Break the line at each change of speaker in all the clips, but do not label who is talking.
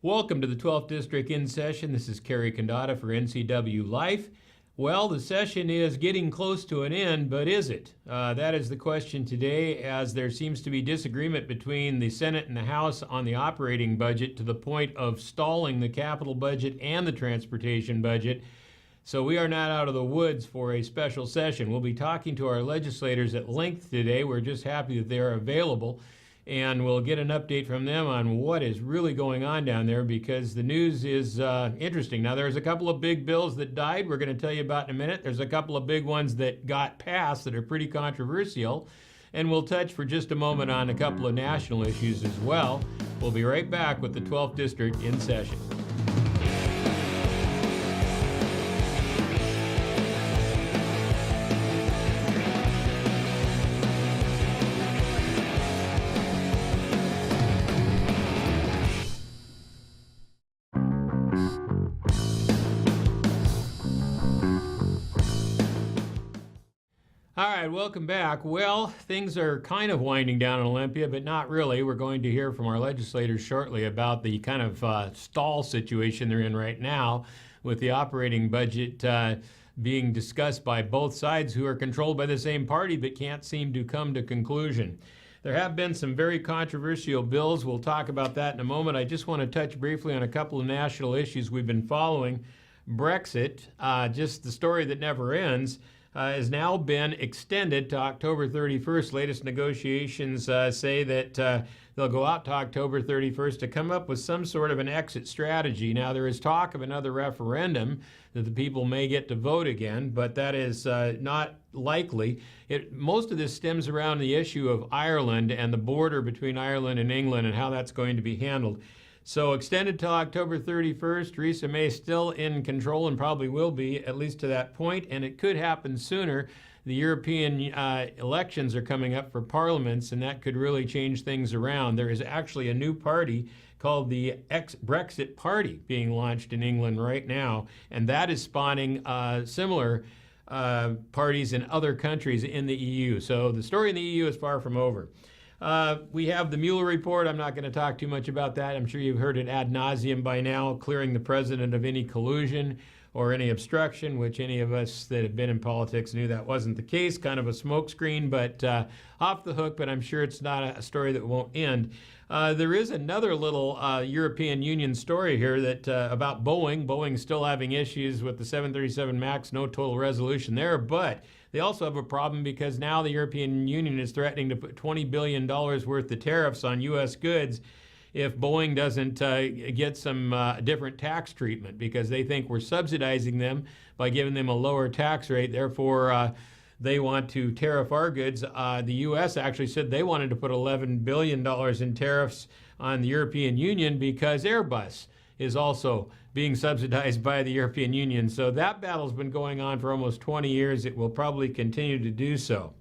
Welcome to the 12th District in session. This is Kerry Condata for NCW Life. Well, the session is getting close to an end, but is it? That is the question today, as there seems to be disagreement between the Senate and the House on the operating budget to the point of stalling the capital budget and the transportation budget. So we are not out of the woods for a special session. We'll be talking to our legislators at length today. We're just happy that they're available. And we'll get an update from them on what is really going on down there, because the news is interesting. Now, there's a couple of big bills that died we're going to tell you about in a minute. There's a couple of big ones that got passed that are pretty controversial. And we'll touch for just a moment on a couple of national issues as well. We'll be right back with the 12th District in session. All right, welcome back. Well, things are kind of winding down in Olympia, but not really. We're going to hear from our legislators shortly about the kind of stall situation they're in right now with the operating budget being discussed by both sides, who are controlled by the same party but can't seem to come to conclusion. There have been some very controversial bills. We'll talk about that in a moment. I just want to touch briefly on a couple of national issues we've been following. Brexit, just the story that never ends, has now been extended to October 31st. Latest negotiations say that they'll go out to October 31st to come up with some sort of an exit strategy. Now, there is talk of another referendum that the people may get to vote again, but that is not likely. Most of this stems around the issue of Ireland and the border between Ireland and England and how that's going to be handled. So extended till October 31st. Theresa May still in control and probably will be, at least to that point, and it could happen sooner. The European elections are coming up for parliaments, and that could really change things around. There is actually a new party called the ex-Brexit Party being launched in England right now, and that is spawning similar parties in other countries in the EU. So the story in the EU is far from over. We have the Mueller report. I'm not going to talk too much about that. I'm sure you've heard it ad nauseum by now, clearing the president of any collusion or any obstruction, which any of us that have been in politics knew that wasn't the case. Kind of a smokescreen, but off the hook, but I'm sure it's not a story that won't end. There is another little European Union story here that about Boeing. Boeing's still having issues with the 737 MAX, no total resolution there, but they also have a problem because now the European Union is threatening to put $20 billion worth of tariffs on U.S. goods if Boeing doesn't get some different tax treatment, because they think we're subsidizing them by giving them a lower tax rate. Therefore, they want to tariff our goods. The U.S. actually said they wanted to put $11 billion in tariffs on the European Union because Airbus is also being subsidized by the European Union. So that battle's been going on for almost 20 years. It will probably continue to do so.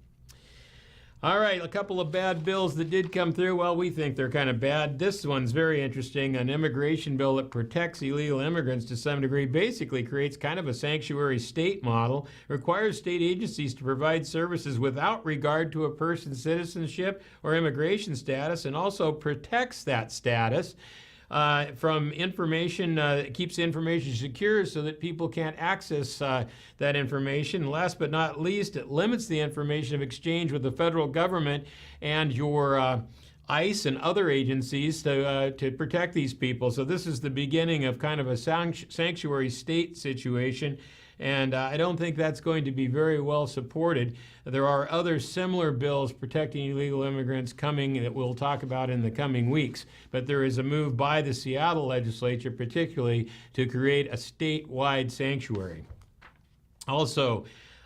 All right, a couple of bad bills that did come through. Well, we think they're kind of bad. This one's very interesting. An immigration bill that protects illegal immigrants to some degree, basically creates kind of a sanctuary state model, requires state agencies to provide services without regard to a person's citizenship or immigration status, and also protects that status from information, keeps information secure so that people can't access that information. Last but not least, it limits the information of exchange with the federal government and your ICE and other agencies to protect these people. So this is the beginning of kind of a sanctuary state situation. And I don't think that's going to be very well supported. There are other similar bills protecting illegal immigrants coming that we'll talk about in the coming weeks. But there is a move by the Seattle legislature, particularly, to create a statewide sanctuary. Also,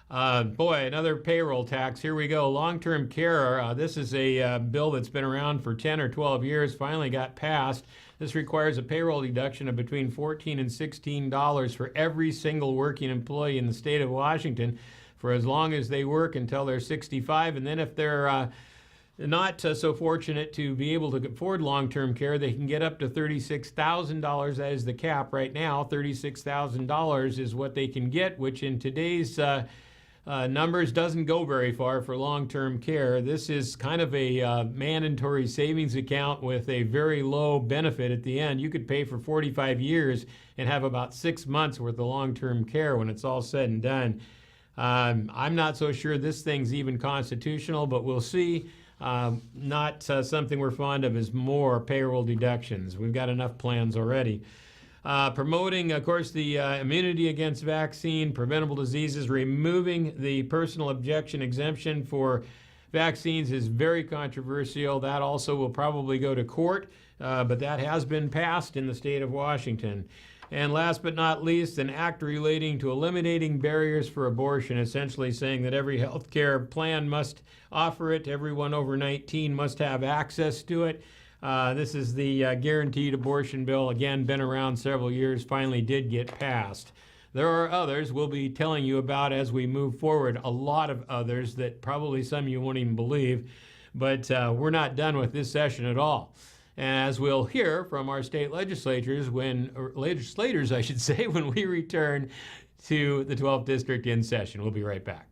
another payroll tax. Here we go. Long-term care. This is a bill that's been around for 10 or 12 years, finally got passed. This requires a payroll deduction of between $14 and $16 for every single working employee in the state of Washington for as long as they work until they're 65. And then if they're not so fortunate to be able to afford long-term care, they can get up to $36,000. That is the cap right now. $36,000 is what they can get, which in today's numbers doesn't go very far for long-term care. This is kind of a mandatory savings account with a very low benefit at the end. You could pay for 45 years and have about 6 months worth of long-term care when it's all said and done. I'm not so sure this thing's even constitutional, but we'll see. Not something we're fond of is more payroll deductions. We've got enough plans already. Promoting, of course, the immunity against vaccine, preventable diseases, removing the personal objection exemption for vaccines is very controversial. That also will probably go to court, but that has been passed in the state of Washington. And last but not least, an act relating to eliminating barriers for abortion, essentially saying that every health care plan must offer it. Everyone over 19 must have access to it. This is the guaranteed abortion bill. Again, been around several years, finally did get passed. There are others we'll be telling you about as we move forward, a lot of others that probably some of you won't even believe, but we're not done with this session at all. As we'll hear from our state legislators legislators, I should say, when we return to the 12th District in session. We'll be right back.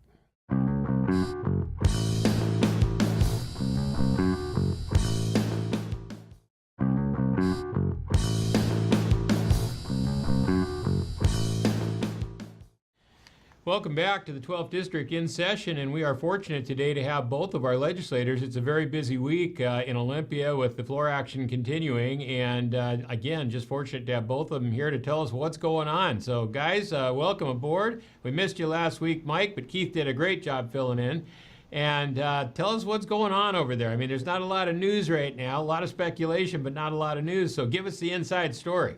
Welcome back to the 12th District in session, and we are fortunate today to have both of our legislators. It's a very busy week in Olympia with the floor action continuing, and again, just fortunate to have both of them here to tell us what's going on. So guys, welcome aboard. We missed you last week, Mike, but Keith did a great job filling in. And tell us what's going on over there. I mean, there's not a lot of news right now, a lot of speculation, but not a lot of news. So give us the inside story.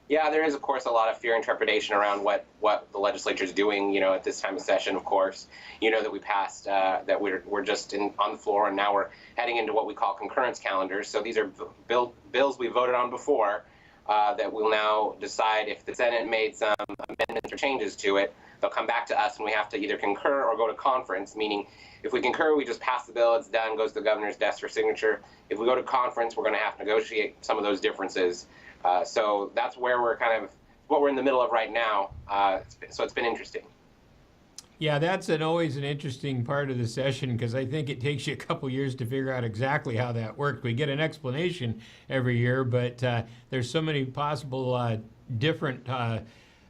Yeah, there is, of course, a lot of fear and trepidation around what the legislature is doing, at this time of session, of course. That we passed, that we're just on the floor, and now we're heading into what we call concurrence calendars. So these are bills we voted on before that we'll now decide if the Senate made some amendments or changes to it. They'll come back to us, and we have to either concur or go to conference, meaning if we concur, we just pass the bill, it's done, goes to the governor's desk for signature. If we go to conference, we're going to have to negotiate some of those differences. So that's where we're what we're in the middle of right now. So it's been interesting.
Yeah, that's always an interesting part of the session because I think it takes you a couple years to figure out exactly how that worked. We get an explanation every year, but there's so many possible different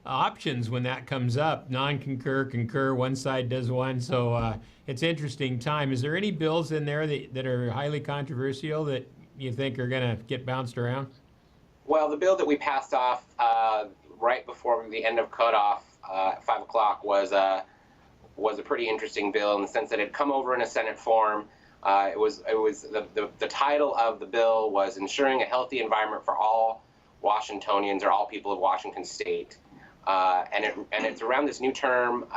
options when that comes up. Non-concur, concur, one side does one. So it's interesting time. Is there any bills in there that are highly controversial that you think are going to get bounced around?
Well, the bill that we passed off right before the end of cutoff at 5 o'clock was a pretty interesting bill in the sense that it had come over in a Senate form. The title of the bill was Ensuring a Healthy Environment for All Washingtonians or All People of Washington State. And it's around this new term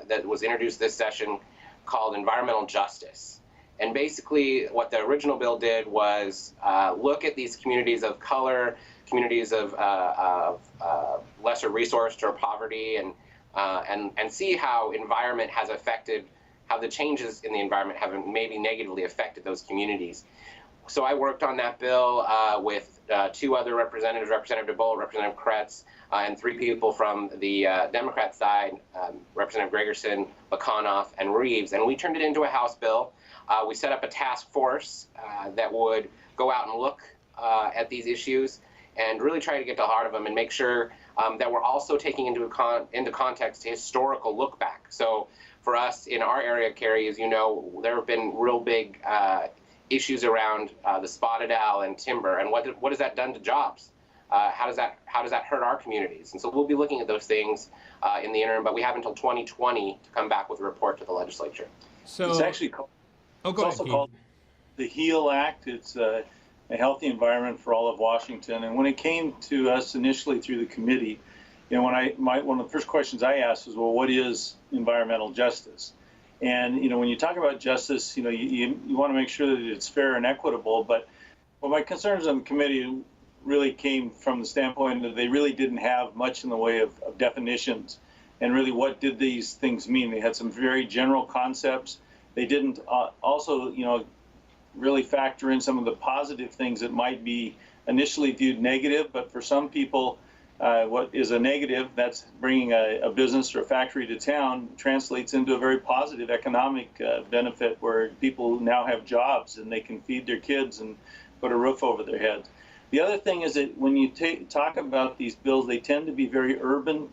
that was introduced this session called environmental justice. And basically what the original bill did was look at these communities of color, communities of lesser resourced or poverty, and see how environment has affected, how the changes in the environment have maybe negatively affected those communities. So I worked on that bill with two other representatives, Representative DeBolt, Representative Kretz, and three people from the Democrat side, Representative Gregerson, McConoff, and Reeves, and we turned it into a House bill. We set up a task force that would go out and look at these issues and really try to get to the heart of them and make sure that we're also taking into context a historical look back. So for us in our area, Carrie, as you know, there have been real big issues around the spotted owl and timber, and what has that done to jobs? How does that hurt our communities? And so we'll be looking at those things in the interim, but we have until 2020 to come back with a report to the legislature.
So it's actually called, it's also called the HEAL Act. It's a healthy environment for all of Washington. And when it came to us initially through the committee, one of the first questions I asked was, well, what is environmental justice? And when you talk about justice, you want to make sure that it's fair and equitable. But my concerns on the committee really came from the standpoint that they really didn't have much in the way of definitions. And really, what did these things mean? They had some very general concepts. They didn't also, really factor in some of the positive things that might be initially viewed negative, but for some people, what is a negative, that's bringing a business or a factory to town, translates into a very positive economic benefit where people now have jobs and they can feed their kids and put a roof over their heads. The other thing is that when you talk about these bills, they tend to be very urban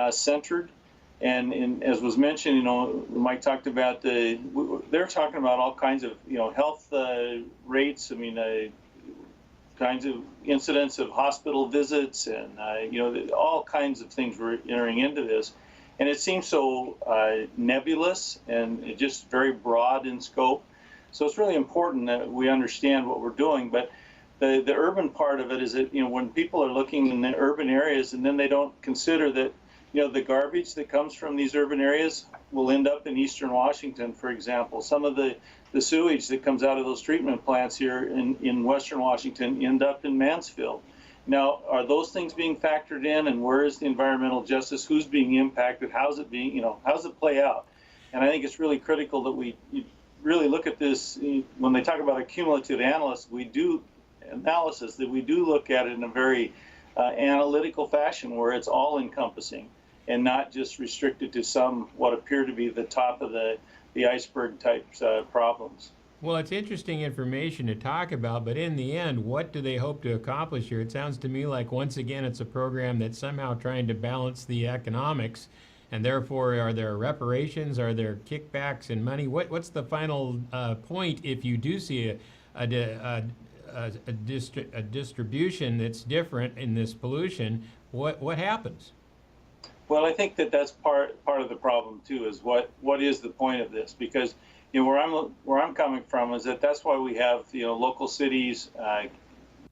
centered. And as was mentioned, you know, Mike talked about they're talking about all kinds of, you know, health rates. I mean, kinds of incidents of hospital visits and, you know, all kinds of things were entering into this. And it seems so nebulous and just very broad in scope. So it's really important that we understand what we're doing. But the urban part of it is that, you know, when people are looking in the urban areas and then they don't consider that, you know, the garbage that comes from these urban areas will end up in eastern Washington, for example. Some of the sewage that comes out of those treatment plants here in western Washington end up in Mansfield. Now, are those things being factored in, and where is the environmental justice? Who's being impacted? How's it being, you know, how's it play out? And I think it's really critical that we really look at this. When they talk about a cumulative analysis, we do look at it in a very analytical fashion where it's all encompassing and not just restricted to some what appear to be the top of the iceberg type problems.
Well, it's interesting information to talk about, but in the end, what do they hope to accomplish here? It sounds to me like, once again, it's a program that's somehow trying to balance the economics, and therefore, are there reparations? Are there kickbacks and money? What's the final point if you do see a distribution that's different in this pollution? What happens?
Well, I think that's part of the problem too. Is what is the point of this? Because, you know, where I'm coming from is that's why we have, you know, local cities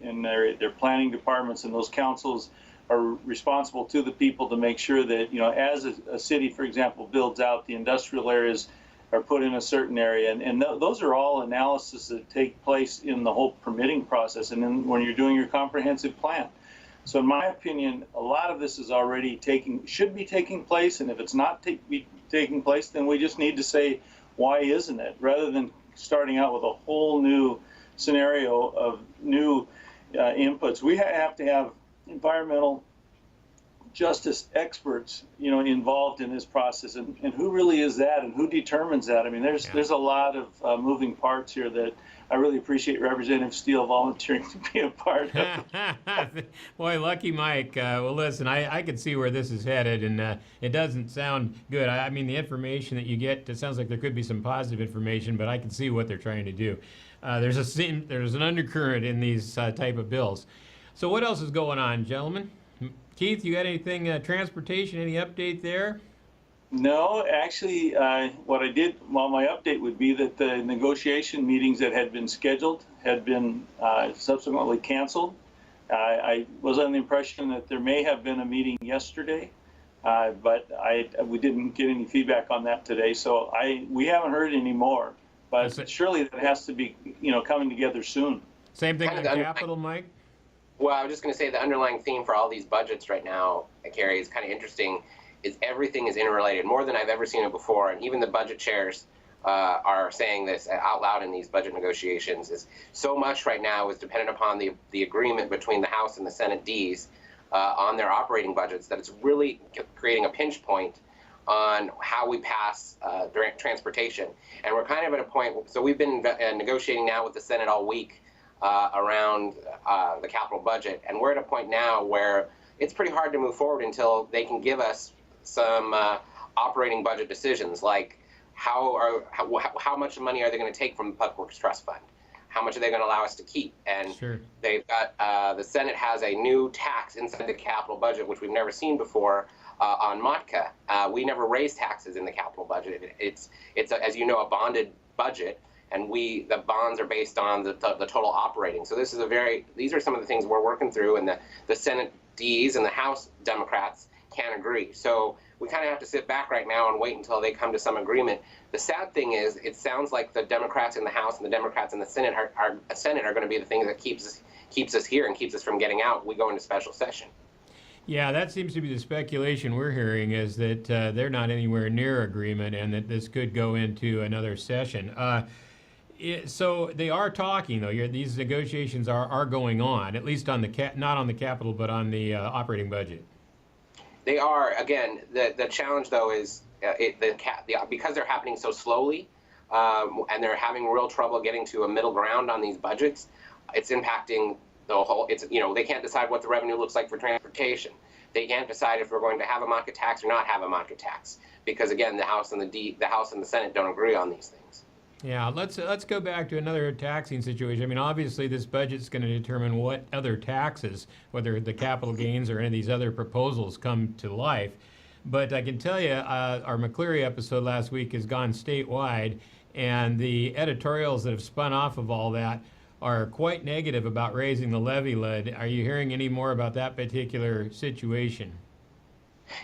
and their planning departments, and those councils are responsible to the people to make sure that, you know, as a city, for example, builds out, the industrial areas are put in a certain area, and those are all analyses that take place in the whole permitting process, and then when you're doing your comprehensive plan. So in my opinion, a lot of this is already should be taking place, and if it's not taking place, then we just need to say, why isn't it? Rather than starting out with a whole new scenario of new inputs. We have to have environmental justice experts, you know, involved in this process, and who really is that, and who determines that? I mean, there's a lot of moving parts here that I really appreciate Representative Steele volunteering to be a part of.
Boy, lucky Mike. Well, listen, I can see where this is headed, and it doesn't sound good. I mean, the information that you get, it sounds like there could be some positive information, but I can see what they're trying to do. There's an undercurrent in these type of bills. So what else is going on, gentlemen? Keith, you got anything, transportation, any update there?
No, actually, what I did, well, my update would be that the negotiation meetings that had been scheduled had been subsequently canceled. I was under the impression that there may have been a meeting yesterday, but we didn't get any feedback on that today, so we haven't heard any more. But surely that has to be, you know, coming together soon.
Same thing on Capitol, Mike?
Well, I was just going to say the underlying theme for all these budgets right now, Gary, is kind of interesting, is everything is interrelated, more than I've ever seen it before. And even the budget chairs are saying this out loud in these budget negotiations. Is so much right now is dependent upon the agreement between the House and the Senate Ds on their operating budgets that it's really creating a pinch point on how we pass transportation. And we're kind of at a point, so we've been negotiating now with the Senate all week around the capital budget, and we're at a point now where it's pretty hard to move forward until they can give us some operating budget decisions, like how much money are they going to take from the Public Works Trust Fund? How much are they going to allow us to keep? And
sure. They've
got the Senate has a new tax inside the capital budget, which we've never seen before, on MOTCA. We never raised taxes in the capital budget. It's as you know, a bonded budget. And the bonds are based on the total operating. So these are some of the things we're working through, and the Senate Ds and the House Democrats can't agree. So we kind of have to sit back right now and wait until they come to some agreement. The sad thing is, it sounds like the Democrats in the House and the Democrats in the Senate are going to be the things that keeps us here and keeps us from getting out. We go into special session.
Yeah, that seems to be the speculation we're hearing, is that they're not anywhere near agreement, and that this could go into another session. So they are talking, though. These negotiations are going on, at least on the not on the capital, but on the operating budget.
They are. Again, the challenge though is because they're happening so slowly, and they're having real trouble getting to a middle ground on these budgets. It's impacting the whole. They can't decide what the revenue looks like for transportation. They can't decide if we're going to have a market tax or not have a market tax, because again, the House and the House and the Senate don't agree on these things.
Yeah, let's go back to another taxing situation. I mean, obviously, this budget's going to determine what other taxes, whether the capital gains or any of these other proposals, come to life. But I can tell you, our McCleary episode last week has gone statewide, and the editorials that have spun off of all that are quite negative about raising the levy lid. Are you hearing any more about that particular situation?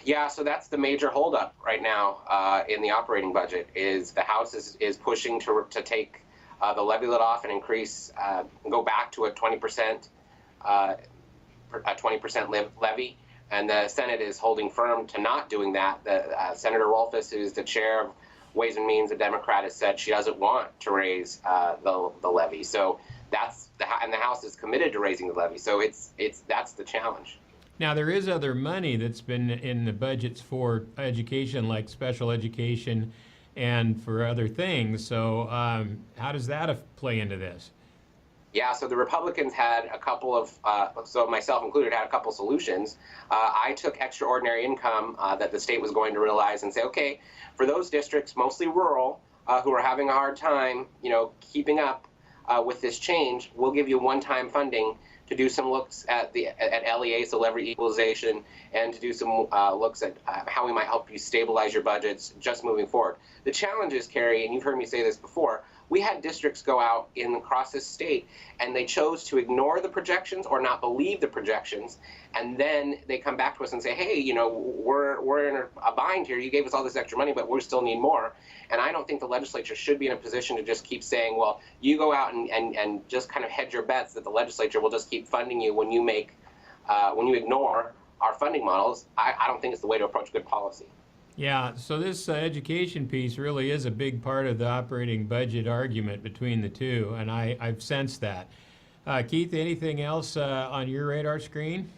Yeah, so that's the major holdup right now in the operating budget. Is the House is pushing to take the levy limit off and increase, go back to a 20% levy, and the Senate is holding firm to not doing that. Senator Wolfus, who's the chair of Ways and Means, a Democrat, has said she doesn't want to raise the levy. So and the House is committed to raising the levy. So that's the challenge.
Now, there is other money that's been in the budgets for education, like special education and for other things. So how does that play into this?
Yeah, so the Republicans had a couple of, so myself included, had a couple solutions. I took extraordinary income that the state was going to realize and say, okay, for those districts, mostly rural, who are having a hard time, keeping up with this change, we'll give you one-time funding to do some looks at LEA, so levy equalization, and to do some looks at how we might help you stabilize your budgets just moving forward. The challenge is, Carrie, and you've heard me say this before, we had districts go out across this state, and they chose to ignore the projections or not believe the projections, and then they come back to us and say, hey, we're in a bind here. You gave us all this extra money, but we still need more. And I don't think the legislature should be in a position to just keep saying, well, you go out and just kind of hedge your bets that the legislature will just keep funding you when you ignore our funding models. I don't think it's the way to approach good policy.
Yeah, so this education piece really is a big part of the operating budget argument between the two, and I've sensed that. Keith, anything else on your radar screen?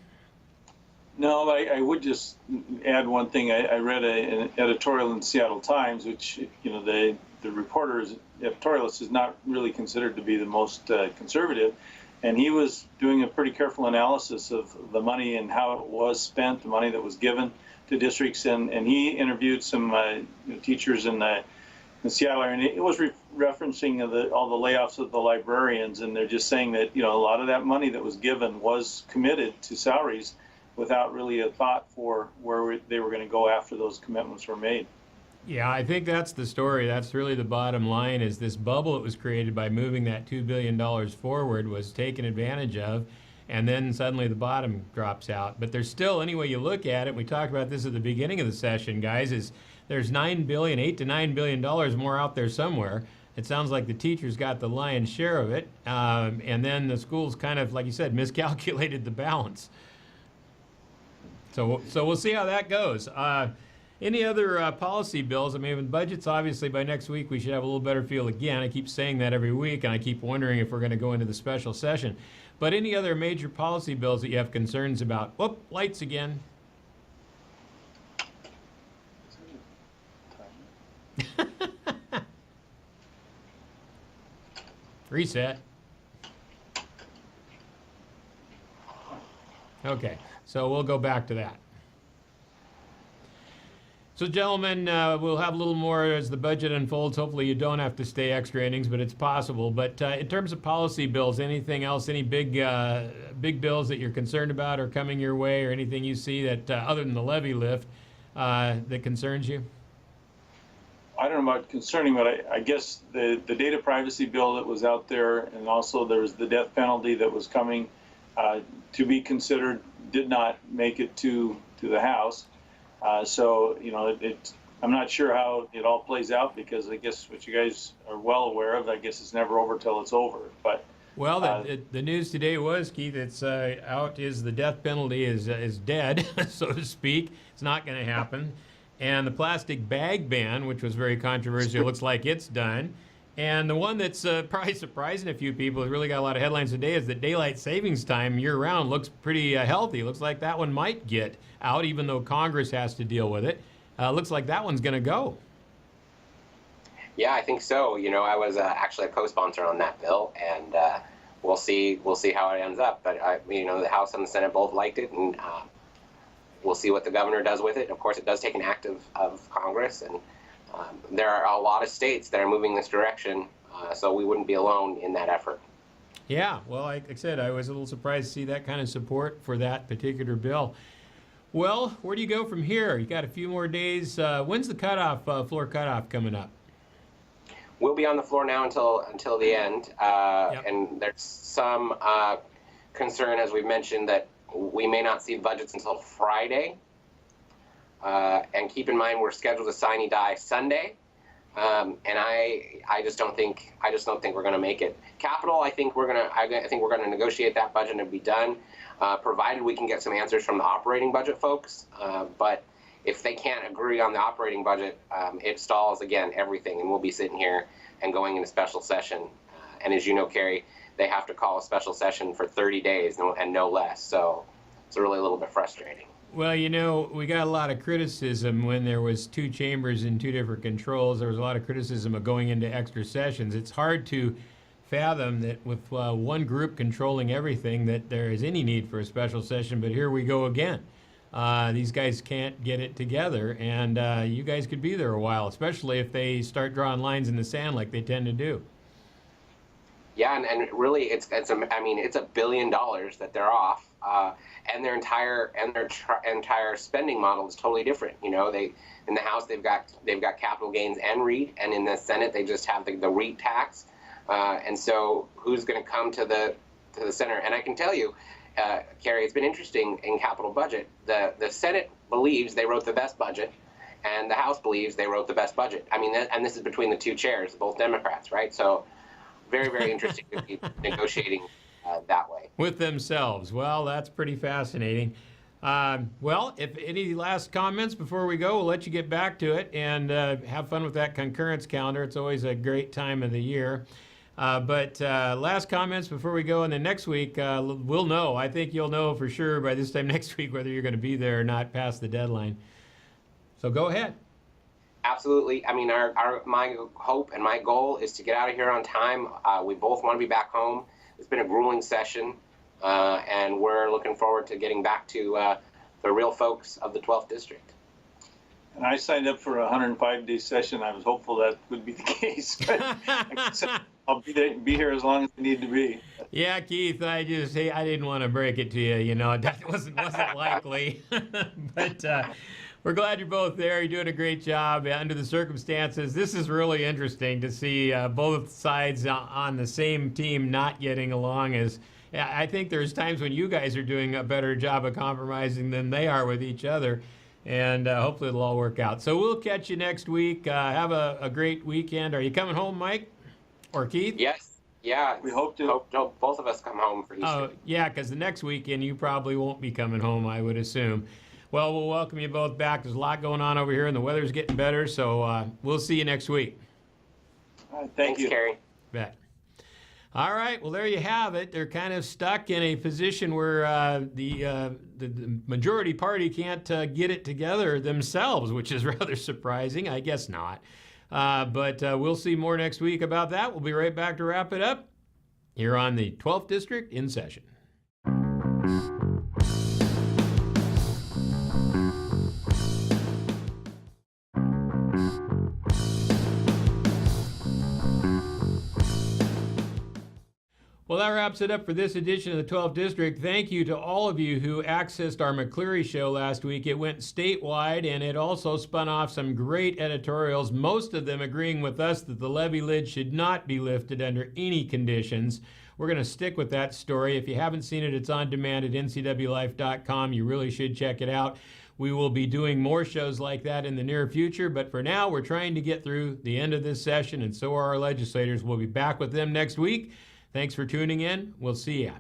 No, I would just add one thing. I read an editorial in the Seattle Times, which, the editorialist is not really considered to be the most conservative, and he was doing a pretty careful analysis of the money and how it was spent, the money that was given to districts, and he interviewed some teachers in the Seattle area, and it was referencing all the layoffs of the librarians, and they're just saying that a lot of that money that was given was committed to salaries without really a thought for where they were going to go after those commitments were made.
Yeah, I think that's the story. That's really the bottom line, is this bubble that was created by moving that $2 billion forward was taken advantage of, and then suddenly the bottom drops out. But there's still, any way you look at it, we talked about this at the beginning of the session, guys, is there's $8 to $9 billion more out there somewhere. It sounds like the teachers got the lion's share of it, and then the schools kind of, like you said, miscalculated the balance. So we'll see how that goes. Any other policy bills? I mean, with budgets, obviously, by next week, we should have a little better feel again. I keep saying that every week, and I keep wondering if we're going to go into the special session. But any other major policy bills that you have concerns about? Whoop, lights again. Reset. Okay, so we'll go back to that. So, gentlemen, we'll have a little more as the budget unfolds. Hopefully you don't have to stay extra innings, but it's possible. But in terms of policy bills, anything else, any big bills that you're concerned about or coming your way, or anything you see that, other than the levy lift, that concerns you?
I don't know about concerning, but I guess the data privacy bill that was out there, and also there was the death penalty that was coming to be considered, did not make it to the House. So, I'm not sure how it all plays out, because I guess what you guys are well aware of, I guess it's never over till it's over. But
well, the news today was, Keith, it's out is the death penalty is dead, so to speak. It's not going to happen. And the plastic bag ban, which was very controversial, looks like it's done. And the one that's probably surprising a few people, it really got a lot of headlines today, is that daylight savings time year-round looks pretty healthy. Looks like that one might get out, even though Congress has to deal with it. Looks like that one's going to go.
Yeah, I think so. I was actually a co-sponsor on that bill, and we'll see how it ends up. But the House and the Senate both liked it, and we'll see what the governor does with it. Of course, it does take an act of Congress, and there are a lot of states that are moving this direction, so we wouldn't be alone in that effort.
Yeah, well, like I said, I was a little surprised to see that kind of support for that particular bill. Well, where do you go from here? You got a few more days. When's the floor cutoff coming up?
We'll be on the floor now until the end,
Yep.
And there's some concern, as we've mentioned, that we may not see budgets until Friday. And keep in mind, we're scheduled to sine die Sunday, and I just don't think we're going to make it. Capital, I think we're gonna negotiate that budget and be done, provided we can get some answers from the operating budget folks. But if they can't agree on the operating budget, it stalls again everything, and we'll be sitting here and going into special session. And as you know, Carrie, they have to call a special session for 30 days and no less. So it's really a little bit frustrating.
Well, we got a lot of criticism when there was two chambers and two different controls. There was a lot of criticism of going into extra sessions. It's hard to fathom that with one group controlling everything that there is any need for a special session, but here we go again. These guys can't get it together, and you guys could be there a while, especially if they start drawing lines in the sand like they tend to do.
Yeah, and really, it's $1 billion that they're off, and their entire spending model is totally different. They in the House they've got capital gains and REIT, and in the Senate they just have the REIT tax. And so, who's going to come to the center? And I can tell you, Carrie, it's been interesting in capital budget. The Senate believes they wrote the best budget, and the House believes they wrote the best budget. And this is between the two chairs, both Democrats, right? So. Very, very interesting to be negotiating that way.
With themselves. Well, that's pretty fascinating. Well, if any last comments before we go, we'll let you get back to it and have fun with that concurrence calendar. It's always a great time of the year. But last comments before we go, and then next week we'll know. I think you'll know for sure by this time next week whether you're going to be there or not past the deadline. So go ahead.
Absolutely. My hope and my goal is to get out of here on time. We both want to be back home. It's been a grueling session, and we're looking forward to getting back to the real folks of the 12th District.
And I signed up for a 105-day session. I was hopeful that would be the case. I'll be here as long as I need to be.
Yeah, Keith, I didn't want to break it to you. That wasn't likely. But we're glad you're both there. You're doing a great job under the circumstances. This is really interesting to see both sides on the same team not getting along. I think there's times when you guys are doing a better job of compromising than they are with each other. And hopefully it'll all work out. So we'll catch you next week. Have a great weekend. Are you coming home, Mike? Or Keith?
Yes. Yeah.
We hope to.
Hope both of us come home for Easter.
Oh, yeah, because the next weekend you probably won't be coming home, I would assume. Well, we'll welcome you both back. There's a lot going on over here, and the weather's getting better, so we'll see you next week.
All right,
Thanks,
you.
Carrie.
Bet. All right, well, there you have it. They're kind of stuck in a position where the majority party can't get it together themselves, which is rather surprising. I guess not. But we'll see more next week about that. We'll be right back to wrap it up here on the 12th District in session. Well, that wraps it up for this edition of the 12th District. Thank you to all of you who accessed our McCleary show last week. It went statewide, and it also spun off some great editorials, most of them agreeing with us that the levy lid should not be lifted under any conditions. We're going to stick with that story. If you haven't seen it, it's on demand at ncwlife.com. You really should check it out. We will be doing more shows like that in the near future, but for now, we're trying to get through the end of this session, and so are our legislators. We'll be back with them next week. Thanks for tuning in. We'll see ya.